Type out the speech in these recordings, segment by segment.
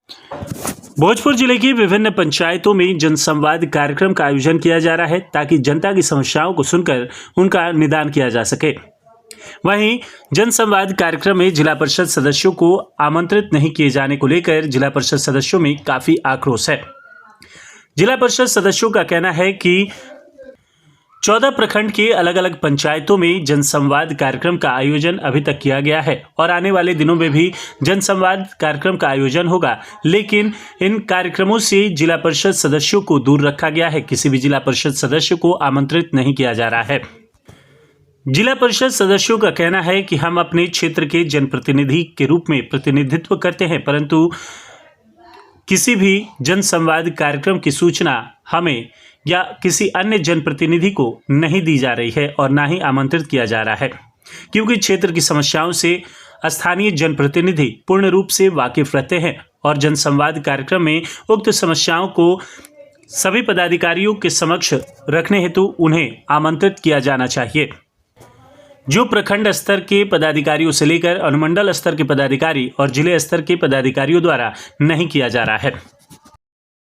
भोजपुर जिले की विभिन्न पंचायतों में जनसंवाद कार्यक्रम का आयोजन किया जा रहा है ताकि जनता की समस्याओं को सुनकर उनका निदान किया जा सके। वहीं जनसंवाद कार्यक्रम में जिला परिषद सदस्यों को आमंत्रित नहीं किए जाने को लेकर जिला परिषद सदस्यों में काफी आक्रोश है। जिला परिषद सदस्यों का कहना है कि 14 प्रखंड के अलग अलग पंचायतों में जनसंवाद कार्यक्रम का आयोजन अभी तक किया गया है और आने वाले दिनों में भी जनसंवाद कार्यक्रम का आयोजन होगा, लेकिन इन कार्यक्रमों से जिला परिषद सदस्यों को दूर रखा गया है। किसी भी जिला परिषद सदस्य को आमंत्रित नहीं किया जा रहा है। जिला परिषद सदस्यों का कहना है कि हम अपने क्षेत्र के जनप्रतिनिधि के रूप में प्रतिनिधित्व करते हैं, परंतु किसी भी जनसंवाद कार्यक्रम की सूचना हमें या किसी अन्य जनप्रतिनिधि को नहीं दी जा रही है और ना ही आमंत्रित किया जा रहा है, क्योंकि क्षेत्र की समस्याओं से स्थानीय जनप्रतिनिधि पूर्ण रूप से वाकिफ रहते हैं और जनसंवाद कार्यक्रम में उक्त समस्याओं को सभी पदाधिकारियों के समक्ष रखने हेतु उन्हें आमंत्रित किया जाना चाहिए, जो प्रखंड स्तर के पदाधिकारियों से लेकर अनुमंडल स्तर के पदाधिकारी और जिले स्तर के पदाधिकारियों द्वारा नहीं किया जा रहा है।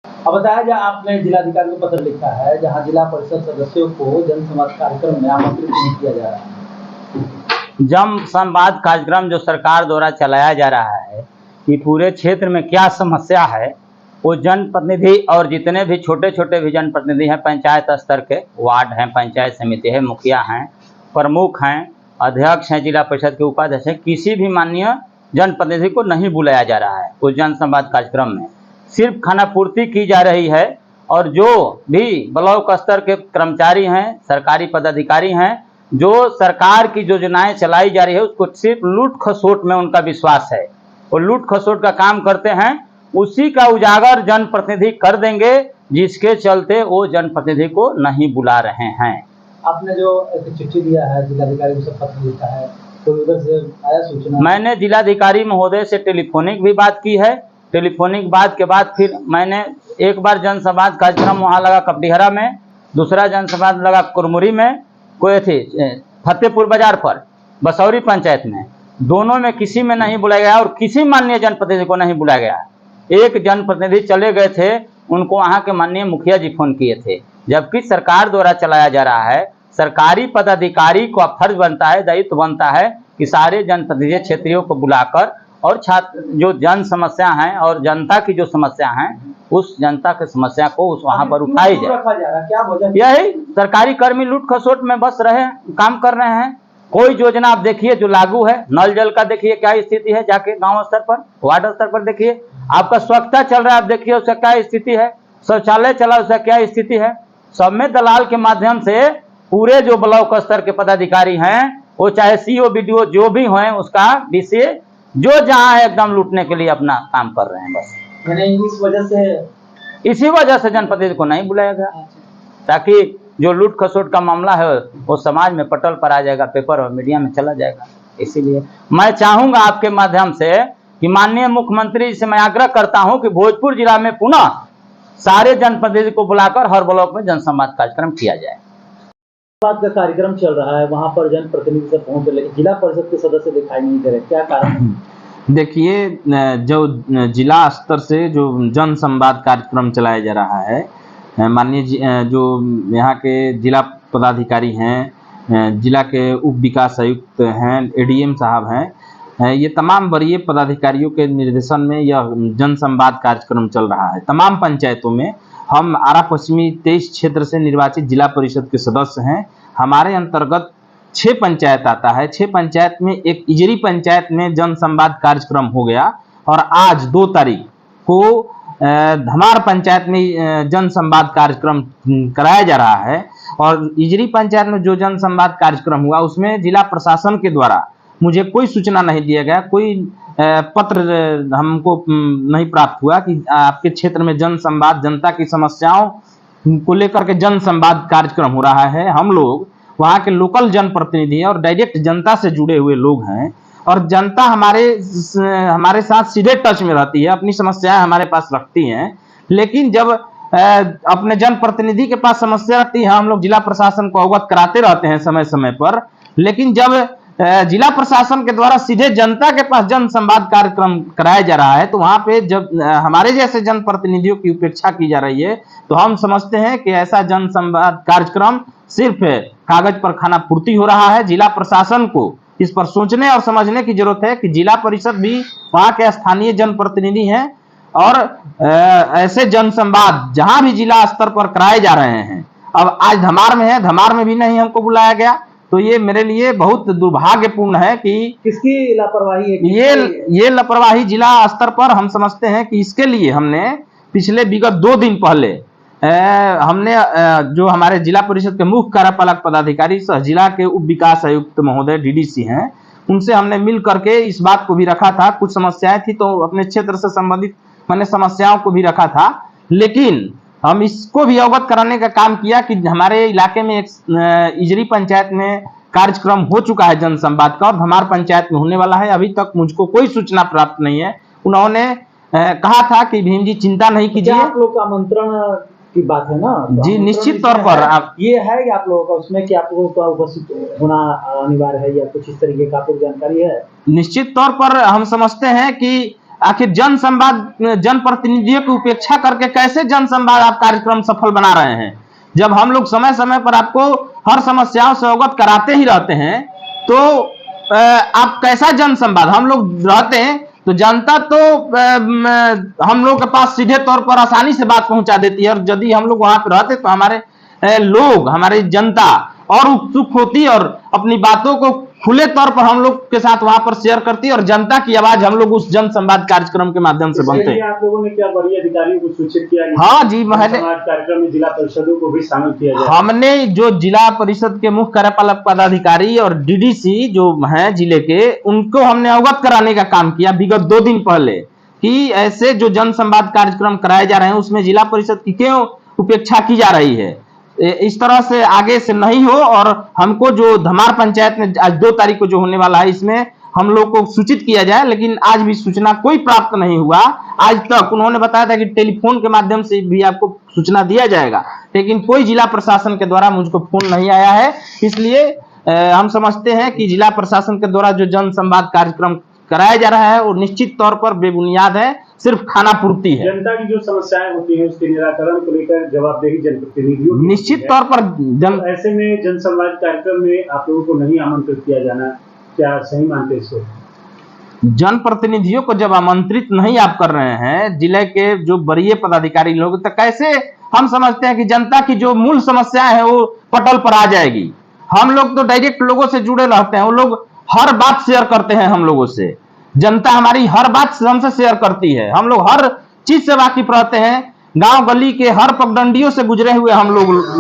अब बताया जाए, आपने जिलाधिकारी को पत्र लिखा है जहां जिला परिषद सदस्यों को जनसंवाद कार्यक्रम में आमंत्रित नहीं किया जा रहा है। जनसंवाद कार्यक्रम जो सरकार द्वारा चलाया जा रहा है कि पूरे क्षेत्र में क्या समस्या है, वो जनप्रतिनिधि और जितने भी छोटे छोटे भी जनप्रतिनिधि हैं, पंचायत स्तर के वार्ड हैं, पंचायत समिति है, मुखिया हैं, प्रमुख हैं, अध्यक्ष हैं, जिला परिषद के उपाध्यक्ष हैं, किसी भी माननीय जनप्रतिनिधि को नहीं बुलाया जा रहा है। उस जनसंवाद कार्यक्रम में सिर्फ खानापूर्ति की जा रही है और जो भी ब्लॉक स्तर के कर्मचारी हैं, सरकारी पदाधिकारी हैं, जो सरकार की योजनाएं चलाई जा रही है उसको सिर्फ लूट खसोट में उनका विश्वास है। वो लूट खसोट का काम करते हैं, उसी का उजागर जनप्रतिनिधि कर देंगे, जिसके चलते वो जनप्रतिनिधि को नहीं बुला रहे हैं। आपने जो एक चिट्ठी दिया है जिलाधिकारी को, पत्र लिखा है, तो उधर से आया सूचना? मैंने जिलाधिकारी महोदय से टेलीफोनिक भी बात की है। टेलीफोनिक बात के बाद फिर मैंने एक बार जनसंवाद कार्यक्रम वहाँ लगा कपड़ीहरा में, दूसरा जनसंवाद लगा कुरमुरी में, कोई थी फतेहपुर बाजार पर बसौरी पंचायत में, दोनों में किसी में नहीं बुलाया गया और किसी माननीय जनप्रतिनिधि को नहीं बुलाया गया। एक जनप्रतिनिधि चले गए थे, उनको वहाँ के माननीय मुखिया जी फोन किए थे, जबकि सरकार द्वारा चलाया जा रहा है। सरकारी पदाधिकारी का फर्ज बनता है, दायित्व बनता है कि सारे जनप्रतिनिधि क्षेत्रीयों को बुलाकर और छात्र जो जन समस्या हैं और जनता की जो समस्या हैं, उस जनता की समस्या को उस वहाँ पर उठाई जाए। यही सरकारी कर्मी लूट खसोट में बस रहे, काम कर रहे हैं। कोई योजना आप देखिए जो लागू है, नल जल का देखिए क्या स्थिति है, जाके गांव स्तर पर, वार्ड स्तर पर देखिए। आपका स्वच्छता चल रहा है, आप देखिए उसका क्या स्थिति है। शौचालय चला, उसका क्या स्थिति है। सब में दलाल के माध्यम से पूरे जो ब्लॉक स्तर के पदाधिकारी हैं, वो चाहे सीओ बीडीओ जो भी हैं, उसका विषय जो जहां है एकदम लूटने के लिए अपना काम कर रहे हैं बस। इसी वजह से जनप्रतिनिधि को नहीं बुलाया गया, ताकि जो लूट खसोट का मामला है वो समाज में पटल पर आ जाएगा, पेपर और मीडिया में चला जाएगा। इसीलिए मैं चाहूंगा आपके माध्यम से कि माननीय मुख्यमंत्री से मैं आग्रह करता हूं कि भोजपुर जिला में पुनः सारे जनप्रतिनिधि को बुलाकर हर ब्लॉक में जनसंवाद कार्यक्रम किया जाए। बात का कार्यक्रम चल रहा है, वहां पर जनप्रतिनिधि से पहुंच, लेकिन जिला परिषद के सदस्य दिखाई नहीं दे रहे, क्या कारण? देखिए, जो जिला स्तर से जो जनसंवाद कार्यक्रम चलाया जा रहा है, माननीय जो यहाँ के जिला पदाधिकारी हैं, जिला के उप विकास आयुक्त हैं, एडीएम साहब हैं, ये तमाम वरीय पदाधिकारियों के निर्देशन में यह जनसंवाद कार्यक्रम चल रहा है। तमाम पंचायतों में हम आरा पश्चिमी 23 क्षेत्र से निर्वाचित जिला परिषद के सदस्य हैं। हमारे अंतर्गत 6 पंचायत आता है। 6 पंचायत में एक इजरी पंचायत में जनसंवाद कार्यक्रम हो गया और आज 2 तारीख को धमार पंचायत में जनसंवाद कार्यक्रम कराया जा रहा है। और इजरी पंचायत में जो जनसंवाद कार्यक्रम हुआ उसमें जिला प्रशासन के द्वारा मुझे कोई सूचना नहीं दिया गया, कोई पत्र हमको नहीं प्राप्त हुआ कि आपके क्षेत्र में जनसंवाद, जनता की समस्याओं को लेकर के जनसंवाद कार्यक्रम हो रहा है। हम लोग वहाँ के लोकल जनप्रतिनिधि और डायरेक्ट जनता से जुड़े हुए लोग हैं और जनता हमारे साथ सीधे टच में रहती है, अपनी समस्याएं हमारे पास रखती हैं। लेकिन जब अपने जनप्रतिनिधि के पास समस्या रहती है, हम लोग जिला प्रशासन को अवगत कराते रहते हैं समय समय पर, लेकिन जब जिला प्रशासन के द्वारा सीधे जनता के पास जन संवाद कार्यक्रम कराया जा रहा है, तो वहां पे जब हमारे जैसे जनप्रतिनिधियों की उपेक्षा की जा रही है, तो हम समझते हैं कि ऐसा जन संवाद कार्यक्रम सिर्फ कागज पर खाना पूर्ति हो रहा है। जिला प्रशासन को इस पर सोचने और समझने की जरूरत है कि जिला परिषद भी वहां के स्थानीय जनप्रतिनिधि हैं और ऐसे जन संवाद जहां भी जिला स्तर पर कराए जा रहे हैं, अब आज धमार में है, धमार में भी नहीं हमको बुलाया गया, तो ये मेरे लिए बहुत दुर्भाग्यपूर्ण है कि किसकी लापरवाही है? ये लापरवाही जिला स्तर पर हम समझते हैं कि इसके लिए हमने पिछले विगत 2 दिन पहले हमने जो हमारे जिला परिषद के मुख्य कार्यपालक पदाधिकारी सह जिला के उप विकास आयुक्त महोदय डीडीसी हैं, उनसे हमने मिल करके इस बात को भी रखा था। कुछ समस्याएं थी तो अपने क्षेत्र से संबंधित मैंने समस्याओं को भी रखा था, लेकिन हम इसको भी अवगत कराने का काम किया कि हमारे इलाके में एक इजरी पंचायत में कार्यक्रम हो चुका है जन संवाद का और धमार पंचायत में होने वाला है। अभी तक मुझको कोई सूचना प्राप्त नहीं है। उन्होंने कहा था कि भीम जी चिंता नहीं कीजिए। आप लोग का आमंत्रण की बात है ना? तो जी निश्चित तौर पर आप ये है कि आप लोगों का उसमें कि आप लोगों का उपस्थित होना अनिवार्य है या कुछ इस तरीके का आपको जानकारी है? निश्चित तौर पर हम समझते हैं कि आखिर जन संवाद जनप्रतिनिधियों की उपेक्षा करके कैसे जन संवाद आप कार्यक्रम सफल बना रहे हैं। जब हम लोग समय समय पर आपको हर समस्याओं से अवगत कराते ही रहते हैं, तो आप कैसा जन संवाद हम लोग रहते हैं तो जनता तो हम लोग के पास सीधे तौर पर आसानी से बात पहुंचा देती है, और यदि हम लोग वहां पर रहते तो हमारे लोग हमारी जनता और उत्सुक होती और अपनी बातों को खुले तौर पर हम लोग के साथ वहां पर शेयर करती है और जनता की आवाज हम लोग उस जन संवाद कार्यक्रम के माध्यम से बनते हैं। आप लोगों ने क्या वरीय अधिकारियों को सूचित किया? हाँ जी, मैंने कार्यक्रम में जिला परिषदों को भी शामिल किया जाए। हमने जो जिला परिषद के मुख्य कार्यपालक पदाधिकारी और डीडीसी जो हैं जिले के, उनको हमने अवगत कराने का काम किया विगत 2 दिन पहले कि ऐसे जो जन संवाद कार्यक्रम कराए जा रहे हैं उसमें जिला परिषद की क्यों उपेक्षा की जा रही है। इस तरह से आगे से नहीं हो, और हमको जो धमार पंचायत में आज 2 तारीख को जो होने वाला है इसमें हम लोग को सूचित किया जाए, लेकिन आज भी सूचना कोई प्राप्त नहीं हुआ। आज तक उन्होंने बताया था कि टेलीफोन के माध्यम से भी आपको सूचना दिया जाएगा, लेकिन कोई जिला प्रशासन के द्वारा मुझको फोन नहीं आया है। इसलिए हम समझते हैं कि जिला प्रशासन के द्वारा जो जन संवाद कार्यक्रम कराया जा रहा है वो निश्चित तौर पर बेबुनियाद है, सिर्फ खाना पूर्ति है। जनता की जो समस्याएं होती हैं उसके निराकरण को लेकर जवाबदेही जनप्रतिनिधियों की निश्चित तौर पर ऐसे में जन संवाद कार्यक्रम में आप लोगों को नहीं आमंत्रित किया जाना, क्या सही मानते इसको? जनप्रतिनिधियों को जब आमंत्रित नहीं आप कर रहे हैं जिले के जो वरीय पदाधिकारी लोग, तो कैसे हम समझते हैं कि जनता की जो मूल समस्याएं है वो पटल पर आ जाएगी। हम लोग तो डायरेक्ट लोगों से जुड़े रहते हैं, वो लोग हर बात शेयर करते हैं हम लोगों से, जनता हमारी हर बात हमसे शेयर करती है, हम लोग हर चीज से वाकिफ रहते हैं, गांव गली के हर पगडंडियों से गुजरे हुए हम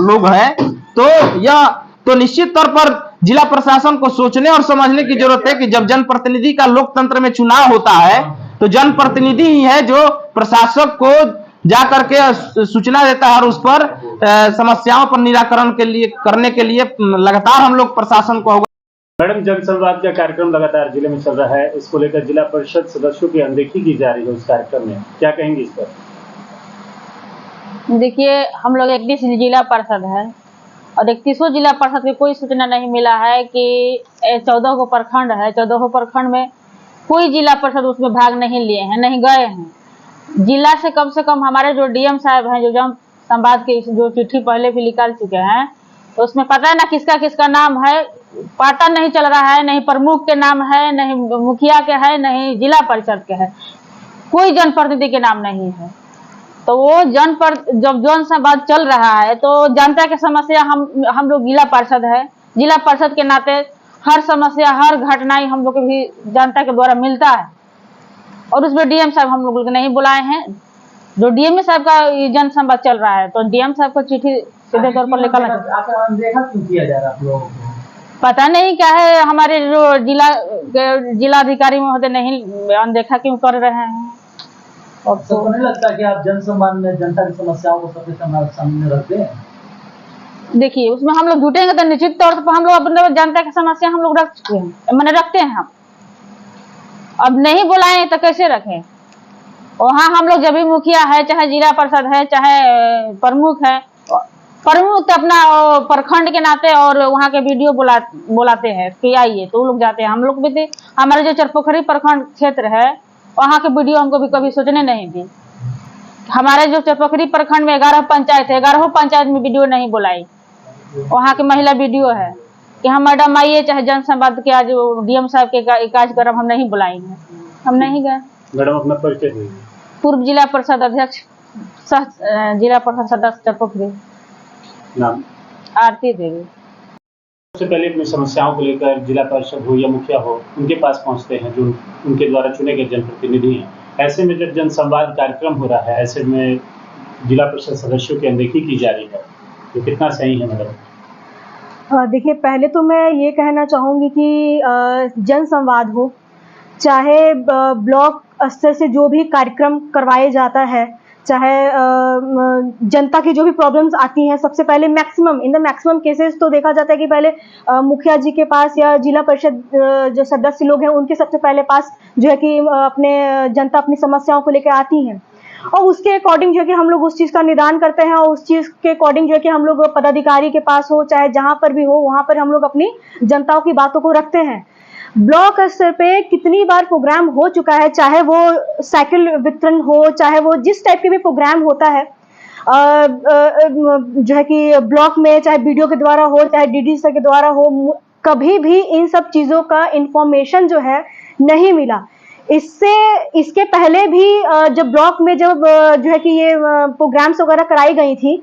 लोग हैं। तो यह तो निश्चित तौर पर जिला प्रशासन को सोचने और समझने की जरूरत है कि जब जनप्रतिनिधि का लोकतंत्र में चुनाव होता है तो जनप्रतिनिधि ही है जो प्रशासक को जाकर के सूचना देता है और उस पर समस्याओं पर निराकरण करने के लिए लगातार हम लोग प्रशासन को। मैडम, जन संवाद का कार्यक्रम लगातार जिले में चल रहा है, इसको लेकर जिला परिषद सदस्यों की अनदेखी की जा रही है उस कार्यक्रम में, क्या कहेंगे इस पर? देखिए, हम लोग 31 जिला परिषद है और 31 जिला परिषद की कोई सूचना नहीं मिला है कि 14 को प्रखंड है, 14 प्रखंड में कोई जिला परिषद उसमें भाग नहीं लिए हैं, नहीं गए हैं। जिला से कम हमारे जो डीएम साहब हैं, जो जन संवाद की जो चिट्ठी पहले भी निकाल चुके हैं, तो उसमें पता है ना किसका किसका नाम है, पाटा नहीं चल रहा है, नहीं प्रमुख के नाम है, नहीं मुखिया के है, नहीं जिला परिषद के है, कोई जनप्रतिनिधि के नाम नहीं है। तो वो जब जन संवाद चल रहा है तो जनता की समस्या हम लोग जिला परिषद है, जिला परिषद के नाते हर समस्या हर घटनाएं हम लोग को भी जनता के द्वारा मिलता है, और उसमें डीएम साहब हम लोग नहीं बुलाए हैं। जो डीएम साहब का जन संवाद चल रहा है तो डीएम साहब को चिट्ठी सीधे तौर पर निकालना, अनदेखा क्यों किया जा रहा है आप लोगों को? पता नहीं क्या है, हमारे जो जिलाधिकारी महोदय नहीं अनदेखा क्यों कर रहे हैं। और तो नहीं लगता कि आप जन संवाद में जनता की समस्याओं को सबके सामने रखते हैं? देखिए, उसमें हम लोग जुटेंगे तो निश्चित तौर पर हम लोग अपने जनता की समस्या हम लोग रख चुके हैं, मैंने रखते हैं। हम अब नहीं बुलाए तो कैसे रखें? वहाँ हम लोग जब भी मुखिया है, चाहे जिला परिषद है, चाहे प्रमुख है, प्रमुख तो अपना प्रखंड के नाते और वहाँ के वीडियो बुलाते हैं कि आइए, तो वो लोग जाते हैं। हम लोग भी थे, हमारे जो चरपोखरी प्रखंड क्षेत्र है वहाँ के वीडियो हमको भी कभी सोचने नहीं दी। हमारे जो चरपोखरी प्रखंड में 11 पंचायत है, 11 पंचायत में वीडियो नहीं बुलाई। वहाँ की महिला वीडियो है कि हम मैडम आइए, चाहे जन संवाद के आज डीएम साहब के कार्यक्रम हम नहीं बुलाएंगे, हम नहीं गए। मैडम अपना परिचय दीजिए। पूर्व जिला परिषद अध्यक्ष जिला परिषद सदस्य चरपोखरी, नाम? आरती देवी। सबसे पहले अपनी समस्याओं को लेकर जिला परिषद हो या मुखिया हो, उनके पास पहुंचते हैं जो उनके द्वारा चुने गए जनप्रतिनिधि हैं। ऐसे में जब जन संवाद कार्यक्रम हो रहा है, ऐसे में जिला परिषद सदस्यों की अनदेखी की जा रही है, तो कितना सही है मैडम? देखिए, पहले तो मैं ये कहना चाहूँगी कि जन संवाद हो, चाहे ब्लॉक स्तर से जो भी कार्यक्रम करवाए जाता है, चाहे जनता की जो भी प्रॉब्लम्स आती हैं, सबसे पहले इन द मैक्सिमम केसेस तो देखा जाता है कि पहले मुखिया जी के पास या जिला परिषद जो सदस्य लोग हैं उनके सबसे पहले पास जो है कि अपने जनता अपनी समस्याओं को लेकर आती हैं, और उसके अकॉर्डिंग जो है कि हम लोग उस चीज़ का निदान करते हैं, और उस चीज़ के अकॉर्डिंग जो है कि हम लोग पदाधिकारी के पास हो, चाहे जहाँ पर भी हो, वहाँ पर हम लोग अपनी जनताओं की बातों को रखते हैं। ब्लॉक स्तर पे कितनी बार प्रोग्राम हो चुका है, चाहे वो साइकिल वितरण हो, चाहे वो जिस टाइप के भी प्रोग्राम होता है जो है कि ब्लॉक में, चाहे वीडियो के द्वारा हो, चाहे डीडी सर के द्वारा हो, कभी भी इन सब चीज़ों का इंफॉर्मेशन जो है नहीं मिला। इसके पहले भी जब ब्लॉक में जब जो है कि ये प्रोग्राम्स वगैरह कराई गई थी,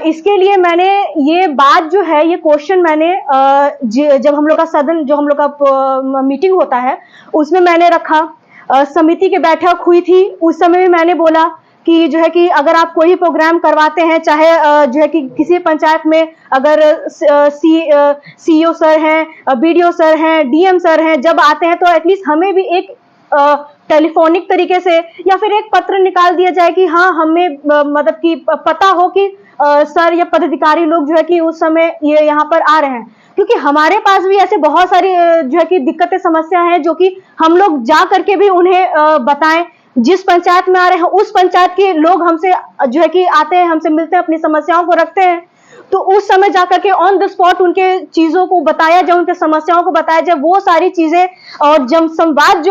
इसके लिए मैंने ये बात जो है, ये क्वेश्चन मैंने जब हम लोग का सदन, जो हम लोग का मीटिंग होता है उसमें मैंने रखा, समिति की बैठक हुई थी, उस समय भी मैंने बोला कि जो है कि अगर आप कोई प्रोग्राम करवाते हैं, चाहे जो है कि किसी पंचायत में अगर सीईओ सर हैं, बीडीओ सर हैं, डीएम सर हैं, जब आते हैं तो एटलीस्ट हमें भी एक टेलीफोनिक तरीके से या फिर एक पत्र निकाल दिया जाए कि हाँ, हमें मतलब कि पता हो कि सर या पदाधिकारी लोग जो है कि उस समय ये यहाँ पर आ रहे हैं, क्योंकि हमारे पास भी ऐसे बहुत सारी जो है कि दिक्कतें, समस्या हैं जो कि हम लोग जा करके भी उन्हें बताएं। जिस पंचायत में आ रहे हैं उस पंचायत के लोग हमसे जो है कि आते हैं, हमसे मिलते हैं, अपनी समस्याओं को रखते हैं, तो उस समय जाकर के ऑन द स्पॉट उनके चीजों को बताया जाए, उनके समस्याओं को बताया जाए, वो सारी चीजें। और जन संवाद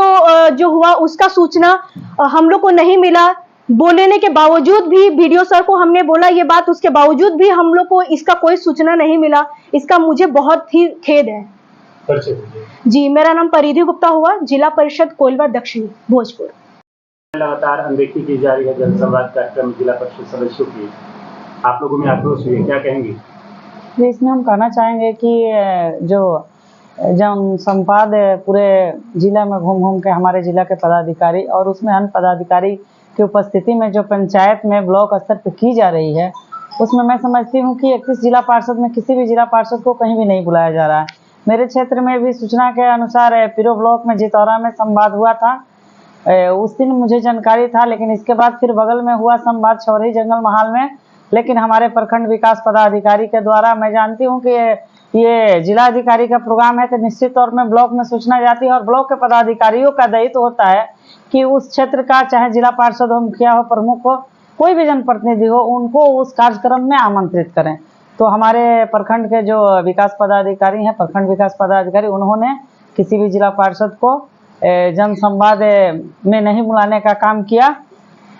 जो हुआ उसका सूचना हम लोग को नहीं मिला। बोलने के बावजूद भी वीडियो सर को हमने बोला ये बात, उसके बावजूद भी हम लोग को इसका कोई सूचना नहीं मिला। इसका मुझे बहुत ही खेद है। जी, मेरा नाम परिधि गुप्ता हुआ, जिला परिषद कोइलवा दक्षिणी भोजपुर। लगातार अनदेखी की जा रही है जन संवाद कार्यक्रम जिला परिषद सदस्यों की, आप लोगों में आक्रोश हुई है, क्या कहेंगे? इसमें हम कहना चाहेंगे कि जो जन संवाद पूरे जिला में घूम घूम के हमारे जिला के पदाधिकारी और उसमें अन्य पदाधिकारी की उपस्थिति में जो पंचायत में ब्लॉक स्तर पर की जा रही है, उसमें मैं समझती हूँ कि 31 जिला पार्षद में किसी भी जिला पार्षद को कहीं भी नहीं बुलाया जा रहा है। मेरे क्षेत्र में भी सूचना के अनुसार पिरो ब्लॉक में जितौरा में संवाद हुआ था, उस दिन मुझे जानकारी था, लेकिन इसके बाद फिर बगल में हुआ संवाद चौरही जंगल महाल में, लेकिन हमारे प्रखंड विकास पदाधिकारी के द्वारा, मैं जानती हूँ कि ये जिला अधिकारी का प्रोग्राम है तो निश्चित तौर में ब्लॉक में सूचना जाती है और ब्लॉक के पदाधिकारियों का दायित्व होता है कि उस क्षेत्र का, चाहे जिला पार्षद हो, मुखिया हो, प्रमुख हो, कोई भी जनप्रतिनिधि हो, उनको उस कार्यक्रम में आमंत्रित करें। तो हमारे प्रखंड के जो विकास पदाधिकारी हैं, प्रखंड विकास पदाधिकारी, उन्होंने किसी भी जिला पार्षद को जन संवाद में नहीं बुलाने का काम किया।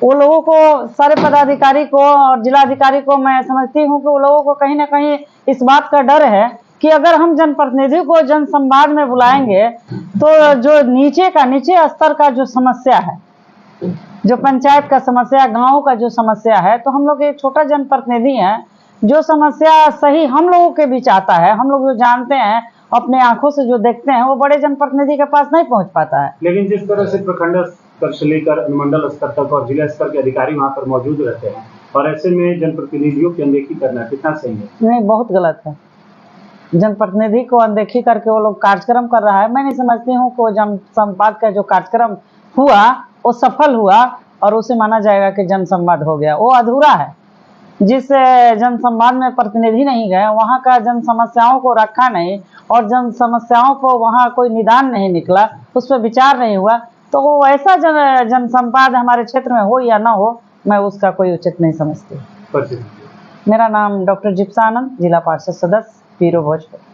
वो लोगों को, सारे पदाधिकारी को और जिलाधिकारी को मैं समझती हूँ कि वो लोगों को कहीं ना कहीं इस बात का डर है कि अगर हम जनप्रतिनिधि को जन संवाद में बुलाएंगे तो जो नीचे स्तर का जो समस्या है, जो पंचायत का समस्या, गाँव का जो समस्या है, तो हम लोग एक छोटा जनप्रतिनिधि हैं, जो समस्या सही हम लोगों के बीच आता है, हम लोग जो जानते हैं, अपने आंखों से जो देखते हैं, वो बड़े जनप्रतिनिधि के पास नहीं पहुंच पाता है। लेकिन जिस तरह से प्रखंड स्तर से लेकर अनुमंडल स्तर तक और जिला स्तर के अधिकारी वहाँ पर मौजूद रहते हैं, और ऐसे में जनप्रतिनिधियों की अनदेखी करना कितना सही है? नहीं, बहुत गलत है। जनप्रतिनिधि को अनदेखी करके वो लोग कार्यक्रम कर रहा है। मैं नहीं समझती हूँ कि वो जन संवाद का जो कार्यक्रम हुआ वो सफल हुआ और उसे माना जाएगा कि जन संवाद हो गया। वो अधूरा है। जिस जन संवाद में प्रतिनिधि नहीं गए, वहाँ का जन समस्याओं को रखा नहीं और जन समस्याओं को वहाँ कोई निदान नहीं निकला, उस पर विचार नहीं हुआ, तो वो ऐसा जन संवाद हमारे क्षेत्र में हो या ना हो, मैं उसका कोई उचित नहीं समझती। मेरा नाम डॉक्टर जिप्सा आनंद, जिला पार्षद सदस्य पीरो भोजपुर।